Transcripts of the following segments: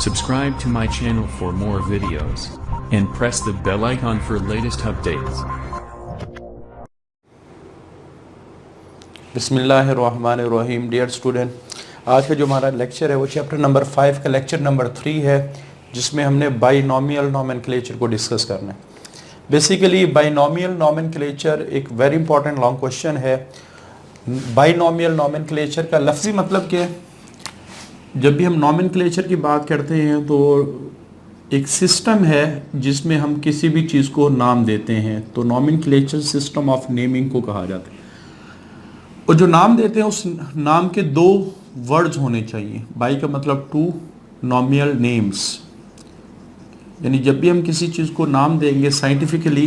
Subscribe to my channel for more videos and press the bell icon for latest updates. बिस्मिल्लाहिर्रहमानिर्रहीम। Dear student, आज का जो हमारा lecture है वो चैप्टर नंबर 5 का लेक्चर नंबर 3 है, जिसमें हमने बाइनोमियल नोमेनक्लेचर को डिस्कस करना है। बेसिकली बाइनोमियल नोमेनक्लेचर एक वेरी इंपॉर्टेंट लॉन्ग क्वेश्चन है। बाइनोमियल नोमेनक्लेचर का लफ्ज़ी मतलब क्या है? जब भी हम नोमेनक्लेचर की बात करते हैं तो एक सिस्टम है जिसमें हम किसी भी चीज़ को नाम देते हैं, तो नोमेनक्लेचर सिस्टम ऑफ नेमिंग को कहा जाता है। और जो नाम देते हैं उस नाम के दो वर्ड्स होने चाहिए। बाई का मतलब टू, नॉमिनल नेम्स, यानी जब भी हम किसी चीज़ को नाम देंगे साइंटिफिकली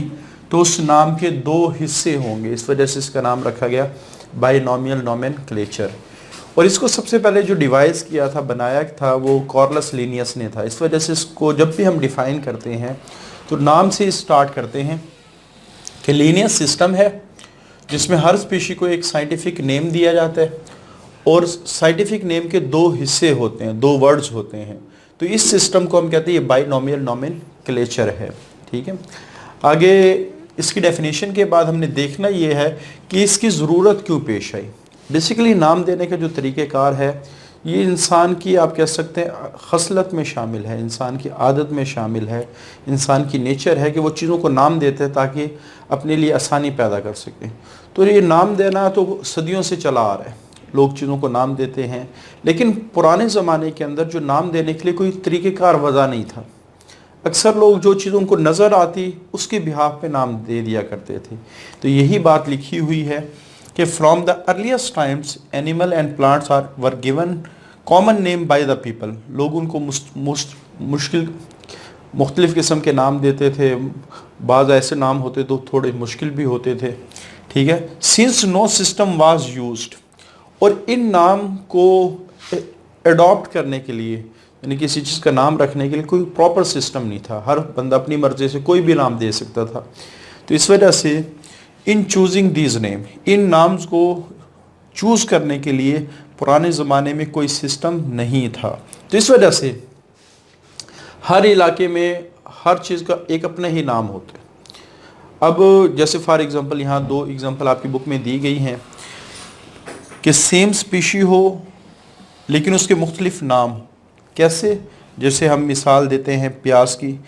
तो उस नाम के दो हिस्से होंगे। इस वजह से इसका नाम रखा गया बाइनोमियल नोमेनक्लेचर। और इसको सबसे पहले जो डिवाइस किया था, बनाया था, वो कॉर्लस लिनियस ने था। इस वजह से इसको जब भी हम डिफाइन करते हैं तो नाम से स्टार्ट करते हैं कि लीनियस सिस्टम है जिसमें हर स्पीशी को एक साइंटिफिक नेम दिया जाता है और साइंटिफिक नेम के दो हिस्से होते हैं, दो वर्ड्स होते हैं। तो इस सिस्टम को हम कहते हैं ये बाइनोमियल नोमेनक्लेचर है। ठीक है, आगे इसकी डेफिनेशन के बाद हमने देखना ये है कि इसकी ज़रूरत क्यों पेश आई। बेसिकली नाम देने का जो तरीक़ेकार है ये इंसान की, आप कह सकते हैं, खसलत में शामिल है, इंसान की आदत में शामिल है, इंसान की नेचर है कि वो चीज़ों को नाम देते हैं ताकि अपने लिए आसानी पैदा कर सकें। तो ये नाम देना तो सदियों से चला आ रहा है, लोग चीज़ों को नाम देते हैं। लेकिन पुराने ज़माने के अंदर जो नाम देने के लिए कोई तरीक़ेकार वजह नहीं था। अक्सर लोग जो चीज़ों को नज़र आती उसके बिहाफ पे नाम दे दिया करते थे। तो यही बात लिखी हुई है कि from the earliest times animal and plants are were given common name by the people. लोग उनको मुख्तलिफ़ किस्म के नाम देते थे। बाज़ ऐसे नाम होते तो थोड़े मुश्किल भी होते थे। ठीक है, since no system was used, और इन नाम को अडॉप्ट करने के लिए, यानी किसी चीज़ का नाम रखने के लिए कोई प्रॉपर सिस्टम नहीं था। हर बंदा अपनी मर्ज़ी से कोई भी नाम दे सकता था। तो इस वजह से इन चूजिंग दीज नेम, इन नाम्स को चूज़ करने के लिए पुराने ज़माने में कोई सिस्टम नहीं था। तो इस वजह से हर इलाके में हर चीज़ का एक अपना ही नाम होता है। अब जैसे फॉर एग्ज़ाम्पल यहाँ दो एग्ज़ाम्पल आपकी बुक में दी गई हैं कि सेम स्पीशी हो लेकिन उसके मुख्तलिफ नाम हो। कैसे? जैसे हम मिसाल देते हैं प्याज की,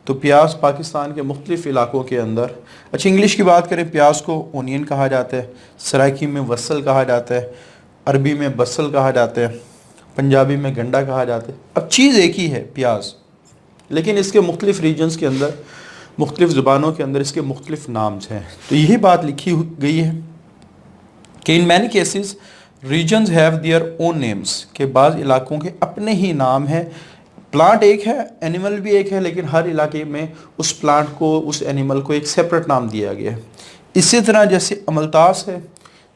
तो प्याज पाकिस्तान के मुख्तलिफ इलाकों के अंदर, अच्छा इंग्लिश की बात करें, प्याज को ओनियन कहा जाता है, सराइकी में वसल कहा जाता है, अरबी में बसल कहा जाता है, पंजाबी में गंडा कहा जाता है। अब चीज़ एक ही है प्याज, लेकिन इसके मुख्तलिफ रीजन्स के अंदर, मुख्तलिफ ज़ुबानों के अंदर इसके मुख्तलिफ नाम्स हैं। तो यही बात लिखी गई है कि in many cases regions have their own names, के बाद इलाकों के अपने ही नाम हैं। प्लांट एक है, एनिमल भी एक है, लेकिन हर इलाके में उस प्लांट को, उस एनिमल को एक सेपरेट नाम दिया गया है। इसी तरह जैसे अमलतास है,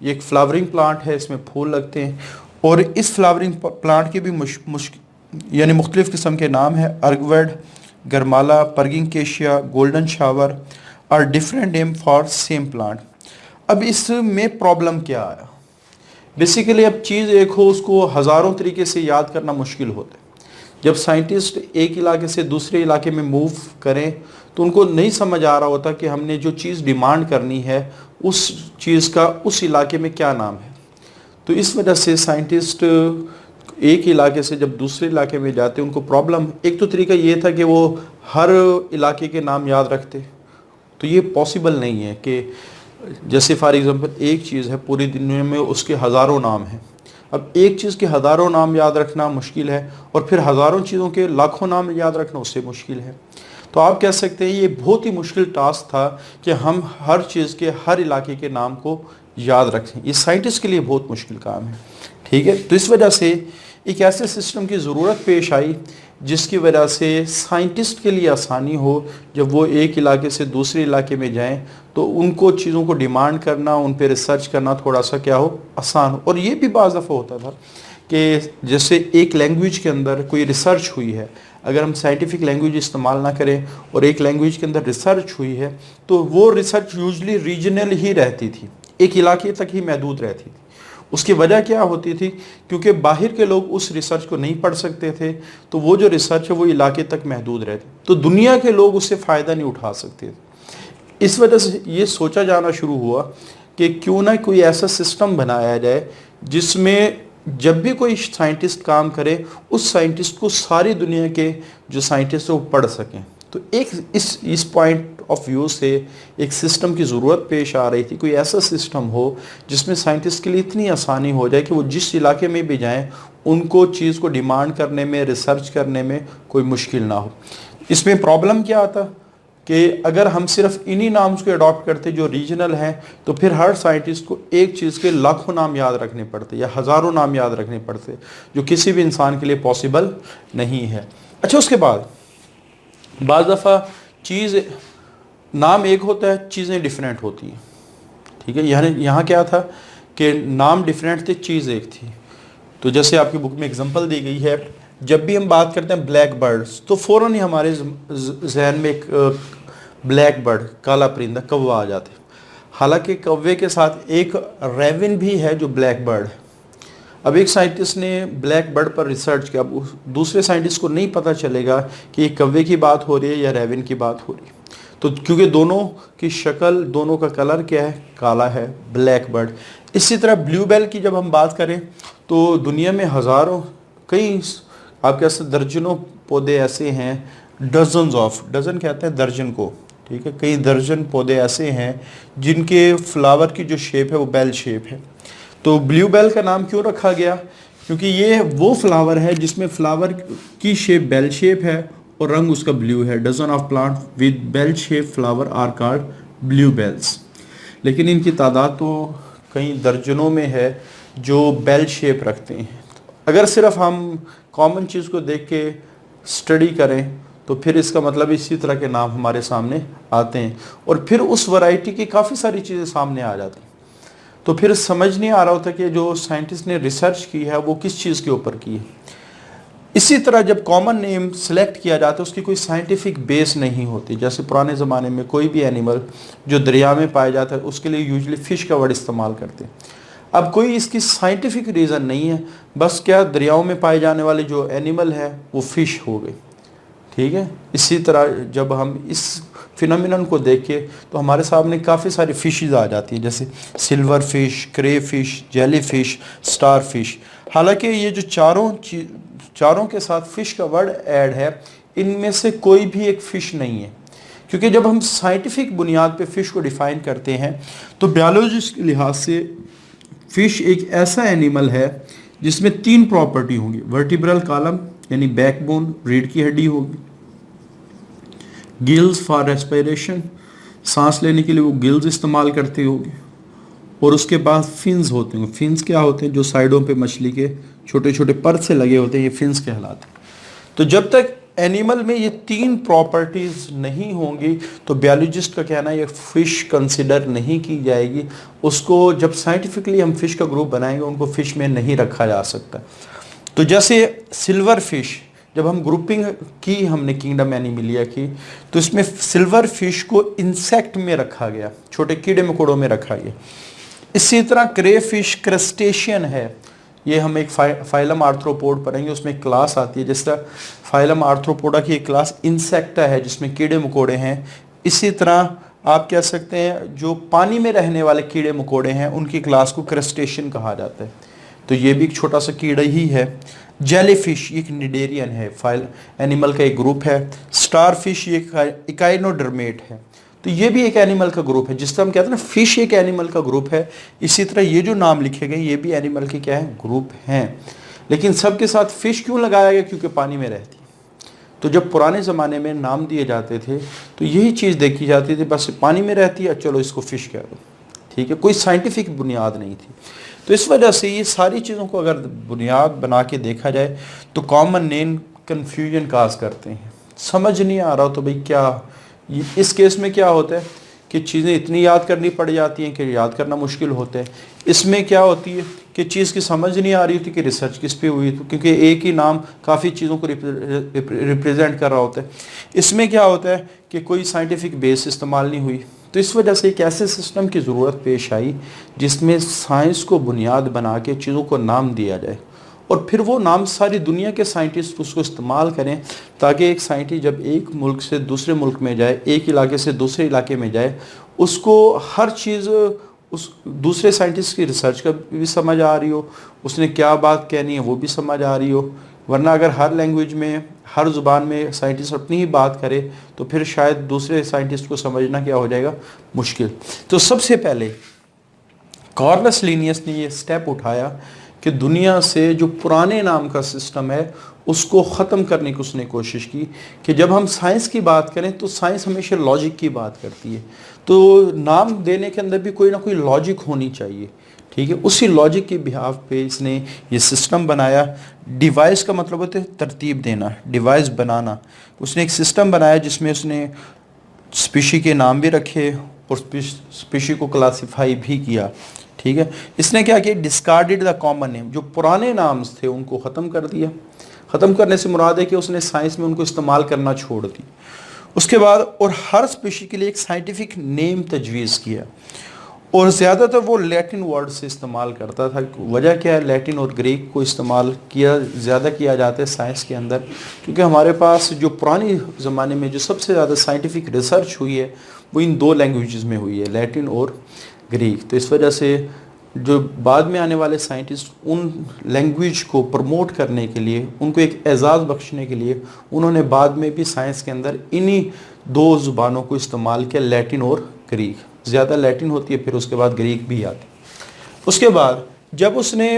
ये एक फ्लावरिंग प्लांट है, इसमें फूल लगते हैं, और इस फ्लावरिंग प्लांट के भी यानी मुख्तलिफ किस्म के नाम है। अर्गवेड, गरमाला, purging cassia, golden shower are different name for same plant. अब इसमें प्रॉब्लम क्या आया? बेसिकली अब चीज़ एक हो, उसको हज़ारों तरीके से याद करना मुश्किल होता है। जब साइंटिस्ट एक इलाके से दूसरे इलाके में मूव करें तो उनको नहीं समझ आ रहा होता कि हमने जो चीज़ डिमांड करनी है उस चीज़ का उस इलाके में क्या नाम है। तो इस वजह से साइंटिस्ट एक इलाके से जब दूसरे इलाके में जाते उनको प्रॉब्लम, एक तो तरीका ये था कि वो हर इलाके के नाम याद रखते, तो ये पॉसिबल नहीं है कि जैसे फॉर एग्ज़ाम्पल एक चीज़ है, पूरी दुनिया में उसके हज़ारों नाम हैं। अब एक चीज़ के हज़ारों नाम याद रखना मुश्किल है, और फिर हज़ारों चीज़ों के लाखों नाम याद रखना उससे मुश्किल है। तो आप कह सकते हैं ये बहुत ही मुश्किल टास्क था कि हम हर चीज़ के, हर इलाके के नाम को याद रखें। ये साइंटिस्ट के लिए बहुत मुश्किल काम है। ठीक है, तो इस वजह से एक ऐसे सिस्टम की ज़रूरत पेश आई जिसकी वजह से साइंटिस्ट के लिए आसानी हो, जब वो एक इलाके से दूसरे इलाके में जाएं तो उनको चीज़ों को डिमांड करना, उन पे रिसर्च करना थोड़ा सा क्या हो, आसान हो। और ये भी बाज़ दफ़ा होता था कि जैसे एक लैंग्वेज के अंदर कोई रिसर्च हुई है, अगर हम साइंटिफिक लैंग्वेज इस्तेमाल ना करें और एक लैंग्वेज के अंदर रिसर्च हुई है तो वो रिसर्च यूजली रीजनल ही रहती थी, एक इलाके तक ही महदूद रहती थी। उसकी वजह क्या होती थी? क्योंकि बाहर के लोग उस रिसर्च को नहीं पढ़ सकते थे, तो वो जो रिसर्च है वो इलाके तक महदूद रहती, तो दुनिया के लोग उससे फ़ायदा नहीं उठा सकते थे। इस वजह से ये सोचा जाना शुरू हुआ कि क्यों ना कोई ऐसा सिस्टम बनाया जाए जिसमें जब भी कोई साइंटिस्ट काम करे, उस साइंटिस्ट को सारी दुनिया के जो साइंटिस्ट हैं वो पढ़ सकें। तो एक इस पॉइंट ऑफ व्यू से एक सिस्टम की ज़रूरत पेश आ रही थी, कोई ऐसा सिस्टम हो जिसमें साइंटिस्ट के लिए इतनी आसानी हो जाए कि वो जिस इलाके में भी जाएं उनको चीज़ को डिमांड करने में, रिसर्च करने में कोई मुश्किल ना हो। इसमें प्रॉब्लम क्या आता कि अगर हम सिर्फ इन्हीं नाम्स को अडॉप्ट करते जो रीजनल हैं, तो फिर हर साइंटिस्ट को एक चीज़ के लाखों नाम याद रखने पड़ते या हज़ारों नाम याद रखने पड़ते, जो किसी भी इंसान के लिए पॉसिबल नहीं है। अच्छा, उसके बाद बाज़ दफ़ा चीज़ नाम एक होता है, चीज़ें डिफरेंट होती हैं। ठीक है, यहाँ क्या था कि नाम डिफरेंट थे, चीज़ एक थी। तो जैसे आपकी बुक में एग्जांपल दी गई है, जब भी हम बात करते हैं ब्लैक बर्ड्स, तो फ़ौरन ही हमारे जहन में एक ब्लैक बर्ड, काला परिंदा, कौवा आ जाते। हालांकि कौवे के साथ एक रेविन भी है जो ब्लैक बर्ड है। अब एक साइंटिस्ट ने ब्लैक बर्ड पर रिसर्च किया, अब दूसरे साइंटिस्ट को नहीं पता चलेगा कि ये कौवे की बात हो रही है या रेविन की बात हो रही है। तो क्योंकि दोनों की शक्ल, दोनों का कलर क्या है, काला है, ब्लैक बर्ड। इसी तरह ब्लूबेल की जब हम बात करें तो दुनिया में हज़ारों, कई, आप कह सकते दर्जनों पौधे ऐसे हैं, डजन्स ऑफ, डजन कहते हैं दर्जन को, ठीक है, कई दर्जन पौधे ऐसे हैं जिनके फ्लावर की जो शेप है वो बेल शेप है। तो ब्लूबेल का नाम क्यों रखा गया? क्योंकि ये वो फ्लावर है जिसमें फ्लावर की शेप बेल शेप है और रंग उसका ब्लू है। Dozen of plant with bell shape flower are called bluebells. लेकिन इनकी तादाद तो कई दर्जनों में है जो बेल शेप रखते हैं। अगर सिर्फ हम कॉमन चीज़ को देख के स्टडी करें तो फिर इसका मतलब इसी तरह के नाम हमारे सामने आते हैं और फिर उस वैरायटी की काफ़ी सारी चीज़ें सामने आ जाती हैं। तो फिर समझ नहीं आ रहा होता कि जो साइंटिस्ट ने रिसर्च की है वो किस चीज़ के ऊपर की है। इसी तरह जब कॉमन नेम सेलेक्ट किया जाता है उसकी कोई साइंटिफिक बेस नहीं होती। जैसे पुराने ज़माने में कोई भी एनिमल जो दरिया में पाया जाता है उसके लिए यूजुअली फ़िश का वर्ड इस्तेमाल करते हैं। अब कोई इसकी साइंटिफिक रीज़न नहीं है, बस क्या दरियाओं में पाए जाने वाले जो एनिमल है वो फ़िश हो गए। ठीक है, इसी तरह जब हम इस फिनोमिनन को देखें तो हमारे सामने काफ़ी सारी फिशेस आ जाती हैं, जैसे silverfish, crayfish, jellyfish, starfish. हालांकि ये जो चारों के साथ फ़िश का वर्ड ऐड है, इनमें से कोई भी एक फ़िश नहीं है। क्योंकि जब हम साइंटिफिक बुनियाद पे फ़िश को डिफ़ाइन करते हैं तो बायोलॉजिस्ट के लिहाज से फ़िश एक ऐसा एनिमल है जिसमें 3 प्रॉपर्टी होंगी। वर्टिब्रल कॉलम यानी बैकबोन, रीढ़ की हड्डी होगी। गिल्स फॉर रेस्पिरेशन, सांस लेने के लिए वो गिल्स इस्तेमाल करते होंगे। और उसके बाद फिन्स होते हैं। फिन्स क्या होते हैं? जो साइडों पे मछली के छोटे छोटे पर से लगे होते हैं, ये फिन्स कहलाते हैं। तो जब तक एनिमल में ये 3 प्रॉपर्टीज़ नहीं होंगी तो बायोलॉजिस्ट का कहना है ये फ़िश कंसिडर नहीं की जाएगी। उसको जब साइंटिफिकली हम फ़िश का ग्रुप बनाएंगे उनको फ़िश में नहीं रखा जा सकता। तो जैसे सिल्वर फिश, जब हम ग्रुपिंग की हमने किंगडम एनिमिलिया की, तो इसमें सिल्वर फिश को इंसेक्ट में रखा गया, छोटे कीड़े मकोड़ों में रखा गया। इसी तरह क्रे फिश क्रस्टेशियन है, ये हम एक फाइलम आर्थ्रोपोड पढ़ेंगे, उसमें एक क्लास आती है। जिस तरह फाइलम आर्थ्रोपोडा की एक क्लास इंसेक्टा है जिसमें कीड़े मकोड़े हैं, इसी तरह आप कह सकते हैं जो पानी में रहने वाले कीड़े मकोड़े हैं उनकी क्लास को क्रस्टेशियन कहा जाता है। तो ये भी एक छोटा सा कीड़ा ही है। जेलीफिश एक निडेरियन है, फाइल एनिमल का एक ग्रुप है। स्टारफिश ये इकाइनोडर्मेट है, तो ये भी एक एनिमल का ग्रुप है। जिस तरह हम कहते हैं ना फिश एक एनिमल का ग्रुप है, इसी तरह ये जो नाम लिखे गए ये भी एनिमल के क्या है, ग्रुप हैं। लेकिन सबके साथ फिश क्यों लगाया गया? क्योंकि पानी में रहती है। तो जब पुराने ज़माने में नाम दिए जाते थे तो यही चीज़ देखी जाती थी, बस पानी में रहती है, चलो इसको फिश कह दो, ठीक है, कोई साइंटिफिक बुनियाद नहीं थी। तो इस वजह से ये सारी चीज़ों को अगर बुनियाद बना के देखा जाए तो कॉमन नेम कन्फ्यूजन काज करते हैं। समझ नहीं आ रहा तो भाई क्या, इस केस में क्या होता है कि चीज़ें इतनी याद करनी पड़ जाती हैं कि याद करना मुश्किल होता है। इसमें क्या होती है कि चीज़ की समझ नहीं आ रही होती कि रिसर्च किस पे हुई, तो क्योंकि एक ही नाम काफ़ी चीज़ों को रिप्रेजेंट कर रहा होता है। इसमें क्या होता है कि कोई साइंटिफिक बेस इस्तेमाल नहीं हुई, तो इस वजह से एक ऐसे सिस्टम की ज़रूरत पेश आई जिसमें साइंस को बुनियाद बना के चीज़ों को नाम दिया जाए और फिर वो नाम सारी दुनिया के साइंटिस्ट उसको इस्तेमाल करें, ताकि एक साइंटिस्ट जब एक मुल्क से दूसरे मुल्क में जाए, एक इलाके से दूसरे इलाके में जाए, उसको हर चीज़ उस दूसरे साइंटिस्ट की रिसर्च का भी समझ आ रही हो, उसने क्या बात कहनी है वो भी समझ आ रही हो। वरना अगर हर लैंग्वेज में, हर ज़ुबान में साइंटिस्ट अपनी ही बात करे तो फिर शायद दूसरे साइंटिस्ट को समझना क्या हो जाएगा, मुश्किल। तो सबसे पहले कार्लस लिनियस ने ये स्टेप उठाया कि दुनिया से जो पुराने नाम का सिस्टम है उसको ख़त्म करने की उसने कोशिश की कि जब हम साइंस की बात करें तो साइंस हमेशा लॉजिक की बात करती है, तो नाम देने के अंदर भी कोई ना कोई लॉजिक होनी चाहिए, ठीक है। उसी लॉजिक के बिहाफ पे इसने ये सिस्टम बनाया। डिवाइस का मतलब होता है तरतीब देना, डिवाइस बनाना। उसने एक सिस्टम बनाया जिसमें उसने स्पीशी के नाम भी रखे और स्पीशी को क्लासिफाई भी किया, ठीक है। इसने क्या किया, डिस्कार्डेड द कॉमन नेम, जो पुराने नाम्स थे उनको ख़त्म कर दिया। ख़त्म करने से मुराद है कि उसने साइंस में उनको इस्तेमाल करना छोड़ दी। उसके बाद और हर स्पीशी के लिए एक साइंटिफिक नेम तजवीज़ किया और ज़्यादातर वो लैटिन वर्ड से इस्तेमाल करता था। वजह क्या है, लैटिन और ग्रीक को इस्तेमाल ज़्यादा किया जाता है साइंस के अंदर, क्योंकि हमारे पास जो पुरानी ज़माने में जो सबसे ज़्यादा साइंटिफिक रिसर्च हुई है वो इन दो लैंग्वेजेस में हुई है, लैटिन और ग्रीक। तो इस वजह से जो बाद में आने वाले साइंटिस्ट उन लैंग्वेज को प्रमोट करने के लिए, उनको एक एजाज़ बख्शने के लिए, उन्होंने बाद में भी साइंस के अंदर इन्हीं दो ज़ुबानों को इस्तेमाल किया, लैटिन और ग्रीक। ज़्यादा लैटिन होती है, फिर उसके बाद ग्रीक भी आती। उसके बाद जब उसने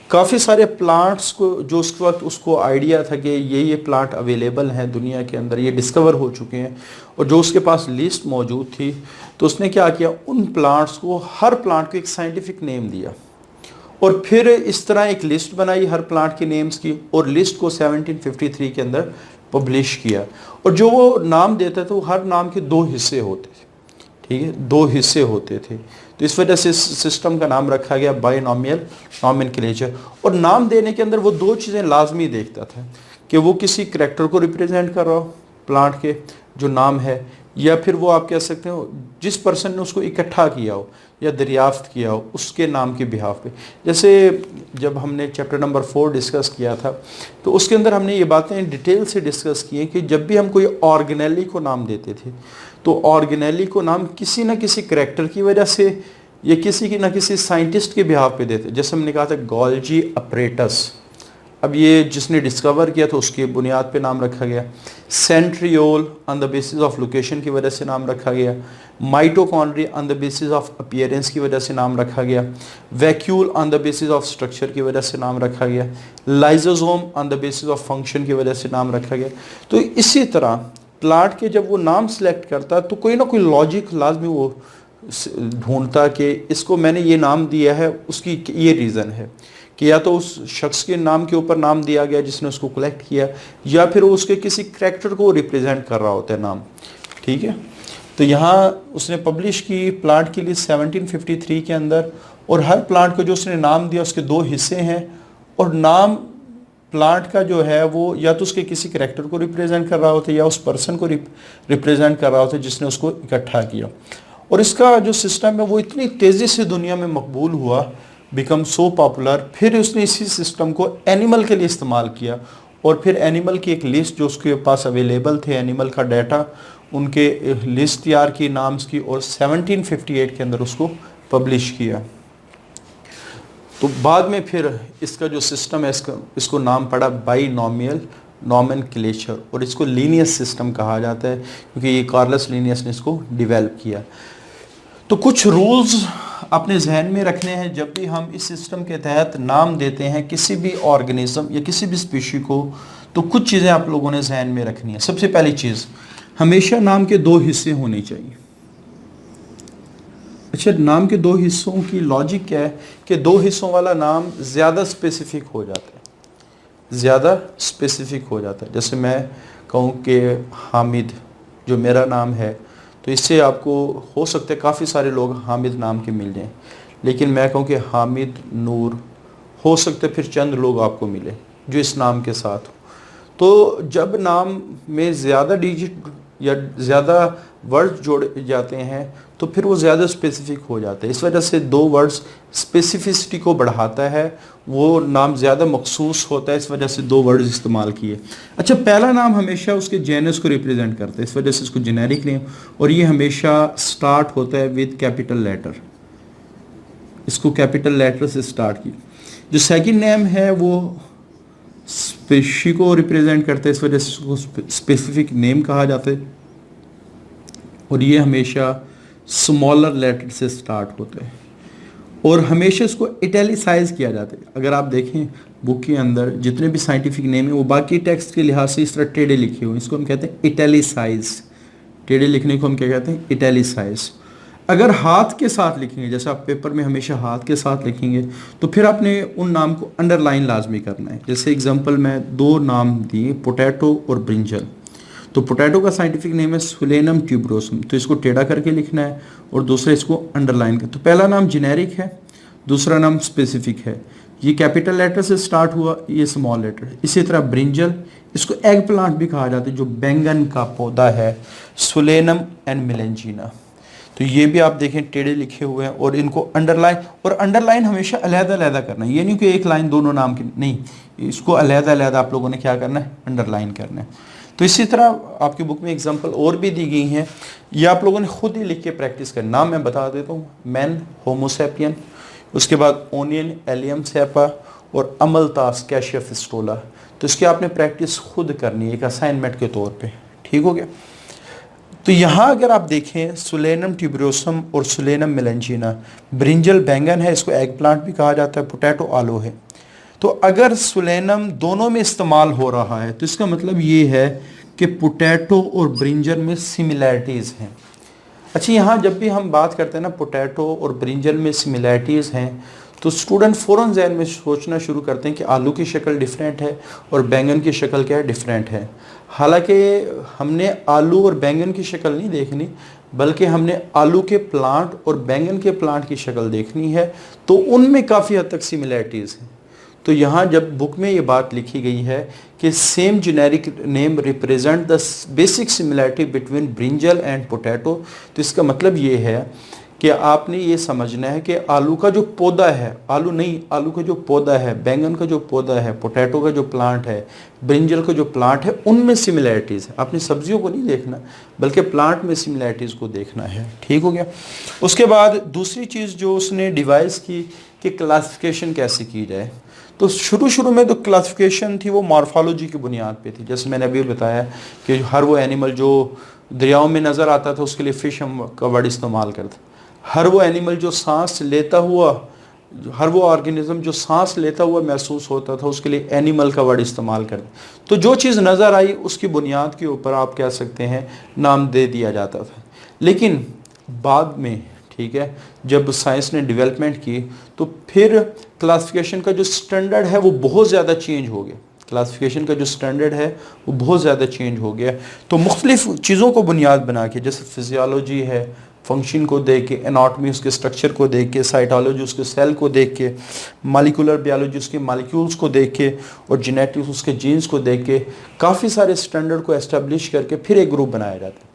काफ़ी सारे प्लांट्स को, जो उस वक्त उसको आइडिया था कि ये प्लांट अवेलेबल हैं दुनिया के अंदर, ये डिस्कवर हो चुके हैं, और जो उसके पास लिस्ट मौजूद थी, तो उसने क्या किया, उन प्लांट्स को, हर प्लांट को एक साइंटिफिक नेम दिया और फिर इस तरह एक लिस्ट बनाई हर प्लांट के नेम्स की, और लिस्ट को 1753 के अंदर पब्लिश किया। और जो वो नाम देता था वो हर नाम के दो हिस्से होते थे, ठीक है, दो हिस्से होते थे। तो इस वजह से इस सिस्टम का नाम रखा गया बाइनॉमियल नॉमेनक्लेचर। और नाम देने के अंदर वो दो चीज़ें लाजमी देखता था कि वो किसी करैक्टर को रिप्रेजेंट कर रहा हो, प्लांट के जो नाम है, या फिर वो आप कह सकते हो जिस पर्सन ने उसको इकट्ठा किया हो या दरियाफ्त किया हो उसके नाम के बिहाफ पे। जैसे जब हमने चैप्टर नंबर 4 डिस्कस किया था तो उसके अंदर हमने ये बातें डिटेल से डिस्कस की हैं कि जब भी हम कोई ऑर्गेनेली को नाम देते थे तो ऑर्गेनेली को नाम किसी न किसी करैक्टर की वजह से या किसी न किसी साइंटिस्ट के बिहाफ पे देते। जैसे हमने कहा था गोल्जी अपरेटस, अब ये जिसने डिस्कवर किया था उसकी बुनियाद पे नाम रखा गया। Centriole on the basis of location की वजह से नाम रखा गया। Mitochondria on the basis of appearance की वजह से नाम रखा गया। Vacuole on the basis of structure की वजह से नाम रखा गया। Lysosome on the basis of function की वजह से नाम रखा गया। तो इसी तरह प्लांट के जब वो नाम सेलेक्ट करता तो कोई ना कोई लॉजिक लाजमी वो ढूंढता कि इसको मैंने ये नाम दिया है, उसकी ये रीज़न है कि या तो उस शख्स के नाम के ऊपर नाम दिया गया जिसने उसको कलेक्ट किया, या फिर वो उसके किसी करैक्टर को रिप्रेजेंट कर रहा होता है नाम, ठीक है। तो यहाँ उसने पब्लिश की प्लांट की लिस्ट 1753 के अंदर, और हर प्लांट को जो उसने नाम दिया उसके दो हिस्से हैं, और नाम प्लांट का जो है वो या तो उसके किसी करैक्टर को रिप्रेजेंट कर रहा होता है या उस पर्सन को रिप्रेजेंट कर रहा होता है जिसने उसको इकट्ठा किया। और इसका जो सिस्टम है वो इतनी तेज़ी से दुनिया में मकबूल हुआ, बिकम सो पॉपुलर। फिर उसने इसी सिस्टम को एनिमल के लिए इस्तेमाल किया, और फिर एनिमल की एक लिस्ट जो उसके पास अवेलेबल थे, एनिमल का डाटा, उनके लिस्ट तैयार की नाम्स की, और 1758 के अंदर उसको पब्लिश किया। तो बाद में फिर इसका जो सिस्टम है इसको नाम पड़ा बाइनॉमियल नॉमेनक्लेचर, और इसको लीनियस सिस्टम कहा जाता है क्योंकि ये कार्लस लीनियस ने इसको डेवलप किया। तो कुछ रूल्स अपने जहन में रखने हैं जब भी हम इस सिस्टम के तहत नाम देते हैं किसी भी ऑर्गेनिज्म या किसी भी स्पीशी को, तो कुछ चीज़ें आप लोगों ने जहन में रखनी है। सबसे पहली चीज़, हमेशा नाम के दो हिस्से होने चाहिए। अच्छा, नाम के दो हिस्सों की लॉजिक क्या है कि दो हिस्सों वाला नाम ज़्यादा स्पेसिफिक हो जाता है, ज़्यादा स्पेसिफिक हो जाता है। जैसे मैं कहूँ कि हामिद जो मेरा नाम है, तो इससे आपको हो सकता है काफ़ी सारे लोग हामिद नाम के मिल जाएं, लेकिन मैं कहूँ कि हामिद नूर, हो सकता है फिर चंद लोग आपको मिले जो इस नाम के साथ हो। तो जब नाम में ज़्यादा डिजिट या ज़्यादा वर्ड जोड़े जाते हैं तो फिर वो ज़्यादा स्पेसिफिक हो जाते हैं। इस वजह से 2 वर्ड्स स्पेसिफिसिटी को बढ़ाता है, वो नाम ज़्यादा मखसूस होता है, इस वजह से 2 वर्ड्स इस्तेमाल किए। अच्छा, पहला नाम हमेशा उसके जेनस को रिप्रेजेंट करता है, इस वजह से इसको जेनेरिक नेम, और ये हमेशा स्टार्ट होता है विद कैपिटल लेटर, इसको कैपिटल लेटर से स्टार्ट किया। जो सेकंड नेम है वो स्पेशी को रिप्रेजेंट करता है, इस वजह से इसको स्पेसिफिक नेम कहा जाता है, और ये हमेशा स्मॉलर लेटर से स्टार्ट होता है, और हमेशा इसको इटैलिसाइज किया जाता है। अगर आप देखें बुक के अंदर जितने भी साइंटिफिक नेम है वो बाकी टेक्स्ट के लिहाज से इस तरह टेढ़े लिखे हुए, इसको हम कहते हैं इटैलिसाइज। टेढ़े लिखने को हम क्या कहते हैं? इटैलिसाइज। अगर हाथ के साथ लिखेंगे, जैसे आप पेपर में हमेशा हाथ के साथ लिखेंगे, तो फिर आपने उन नाम को अंडरलाइन लाजमी करना है। जैसे एग्जांपल मैं 2 नाम दिए, पोटैटो और ब्रिंजल। तो पोटैटो का साइंटिफिक नेम है सुलेनम ट्यूबरोसम, तो इसको टेढ़ा करके लिखना है, और दूसरा इसको अंडरलाइन कर। तो पहला नाम जेनेरिक है, दूसरा नाम स्पेसिफिक है। ये कैपिटल लेटर से स्टार्ट हुआ, ये स्मॉल लेटर। इसी तरह ब्रिंजल, इसको एग प्लांट भी कहा जाता है, जो बैंगन का पौधा है, सुलेनम एंड मेलेंजिना। तो ये भी आप देखें टेढ़े लिखे हुए हैं, और इनको अंडरलाइन, और अंडरलाइन हमेशा अलग-अलग करना है, ये नहीं कि एक लाइन दोनों नाम की, नहीं, इसको अलग-अलग आप लोगों ने क्या करना है? अंडरलाइन करना है। तो इसी तरह आपकी बुक में एग्जांपल और भी दी गई हैं, ये आप लोगों ने खुद ही लिख के प्रैक्टिस करना। नाम मैं बता देता हूँ, मैन होमोसेपियन, उसके बाद ओनियन एलियम सेपा, और अमलतास कैशिया फिस्टोला। तो इसकी आपने प्रैक्टिस खुद करनी है एक असाइनमेंट के तौर पे, ठीक हो गया। तो यहाँ अगर आप देखें सुलेनम ट्यूबरोसम और सुलेनम मेलेंजिना, ब्रिंजल बैंगन है, इसको एग प्लांट भी कहा जाता है, पोटैटो आलू है। तो अगर सुलेनम दोनों में इस्तेमाल हो रहा है तो इसका मतलब ये है कि पोटैटो और ब्रिंजल में सिमिलैरिटीज़ हैं। अच्छा, यहाँ जब भी हम बात करते हैं ना पोटैटो और ब्रिंजल में सिमिलैरिटीज़ हैं, तो स्टूडेंट फ़ौरन ज़हन में सोचना शुरू करते हैं कि आलू की शक्ल डिफरेंट है और बैंगन की शक्ल क्या है? डिफरेंट है। हालांकि हमने आलू और बैंगन की शक्ल नहीं देखनी, बल्कि हमने आलू के प्लांट और बैंगन के प्लांट की शक्ल देखनी है, तो उनमें काफ़ी हद तक सिमिलैरिटीज़ हैं। तो यहाँ जब बुक में ये बात लिखी गई है कि same generic name represent the basic similarity between brinjal and potato, तो इसका मतलब ये है कि आपने ये समझना है कि आलू का जो पौधा है, आलू नहीं, आलू का जो पौधा है, बैंगन का जो पौधा है, पोटैटो का जो प्लांट है, ब्रिंजल का जो प्लांट है, उनमें सिमिलैरिटीज़ है। आपने सब्जियों को नहीं देखना, बल्कि प्लांट में सिमिलैरिटीज़ को देखना है, ठीक हो गया। उसके बाद दूसरी चीज़ जो उसने डिवाइस की कि क्लासिफिकेशन कैसे की जाए, तो शुरू में तो क्लासिफिकेशन थी वो मॉर्फोलॉजी की बुनियाद पे थी। जैसे मैंने अभी बताया कि हर वो एनिमल जो दरियाओं में नज़र आता था उसके लिए फ़िश हम का वर्ड इस्तेमाल करते, हर वो एनिमल जो सांस लेता हुआ, हर वो ऑर्गेनिज्म जो सांस लेता हुआ महसूस होता था उसके लिए एनिमल का वर्ड इस्तेमाल करते। तो जो चीज़ नज़र आई उसकी बुनियाद के ऊपर आप कह सकते हैं नाम दे दिया जाता था। लेकिन बाद में, ठीक है, जब साइंस ने डेवलपमेंट की तो फिर क्लासिफिकेशन का जो स्टैंडर्ड है वो बहुत ज़्यादा चेंज हो गया। क्लासिफिकेशन का जो स्टैंडर्ड है वो बहुत ज़्यादा चेंज हो गया। तो मुख्तलिफ चीज़ों को बुनियाद बना के, जैसे फिजियोलॉजी है, फंक्शन को देख के, एनाटॉमी उसके स्ट्रक्चर को देख के, साइटोलॉजी उसके सेल को देख के, मॉलिक्यूलर बायोलॉजी उसके मॉलिक्यूल्स को देख के, और जेनेटिक्स उसके जीन्स को देख के, काफ़ी सारे स्टैंडर्ड को एस्टेब्लिश करके फिर एक ग्रुप बनाया जाता है।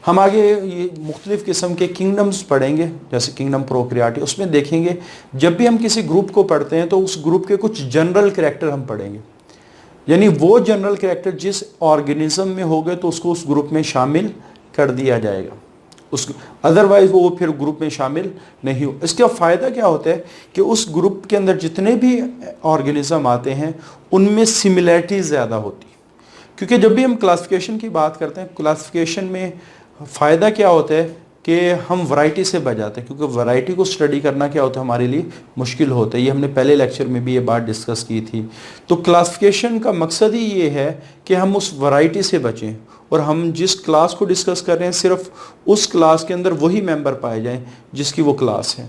हम आगे ये मुख्तलिफ़ किस्म के किंगडम्स पढ़ेंगे, जैसे किंगडम प्रोक्रियाटी, उसमें देखेंगे जब भी हम किसी ग्रुप को पढ़ते हैं तो उस ग्रुप के कुछ जनरल कैरेक्टर हम पढ़ेंगे, यानी वो जनरल कैरेक्टर जिस ऑर्गेनिज्म में हो गए तो उसको उस ग्रुप में शामिल कर दिया जाएगा, उस अदरवाइज वो फिर ग्रुप में शामिल नहीं हो। इसका फ़ायदा क्या होता है कि उस ग्रुप के अंदर जितने भी ऑर्गेनिज्म आते हैं उनमें सिमिलैरिटी ज़्यादा होती, क्योंकि जब भी हम क्लासिफिकेशन की बात करते हैं, क्लासिफिकेशन में फ़ायदा क्या होता है कि हम वैरायटी से बच जाते हैं, क्योंकि वैरायटी को स्टडी करना क्या होता है हमारे लिए मुश्किल होता है। ये हमने पहले लेक्चर में भी ये बात डिस्कस की थी। तो क्लासिफिकेशन का मकसद ही ये है कि हम उस वैरायटी से बचें, और हम जिस क्लास को डिस्कस कर रहे हैं सिर्फ उस क्लास के अंदर वही मेंबर पाए जाएं जिसकी वो क्लास है,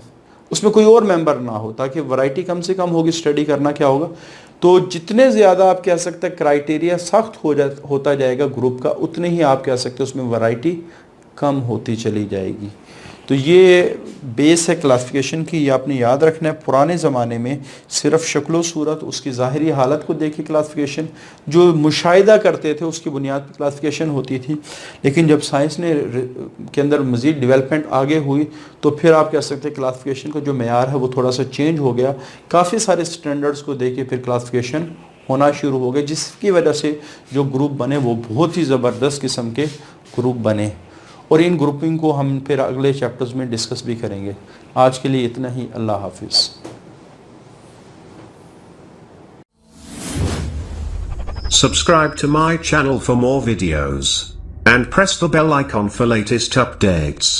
उसमें कोई और मेंबर ना हो, ताकि वैरायटी कम से कम होगी। स्टडी करना क्या होगा, तो जितने ज़्यादा आप कह सकते हैं क्राइटेरिया सख्त होता जाएगा ग्रुप का, उतने ही आप कह सकते हैं उसमें वैरायटी कम होती चली जाएगी। तो ये बेस है क्लासिफिकेशन की, ये आपने याद रखना है। पुराने ज़माने में सिर्फ शक्ल सूरत, उसकी ज़ाहिरी हालत को देख के क्लासिफिकेशन, जो मुशाहिदा करते थे उसकी बुनियाद पर क्लासिफिकेशन होती थी। लेकिन जब साइंस ने के अंदर मज़ीद डेवलपमेंट आगे हुई तो फिर आप कह सकते हैं क्लासिफिकेशन का जो मेयार है वो थोड़ा सा चेंज हो गया। काफ़ी सारे स्टैंडर्ड्स को देख के फिर क्लासिफिकेशन होना शुरू हो गए, जिसकी वजह से जो ग्रुप बने वो बहुत ही ज़बरदस्त किस्म के ग्रुप बने। और इन ग्रुपिंग को हम फिर अगले चैप्टर्स में डिस्कस भी करेंगे। आज के लिए इतना ही। अल्लाह हाफिज़। Subscribe to my channel for more videos and press the bell icon for latest updates.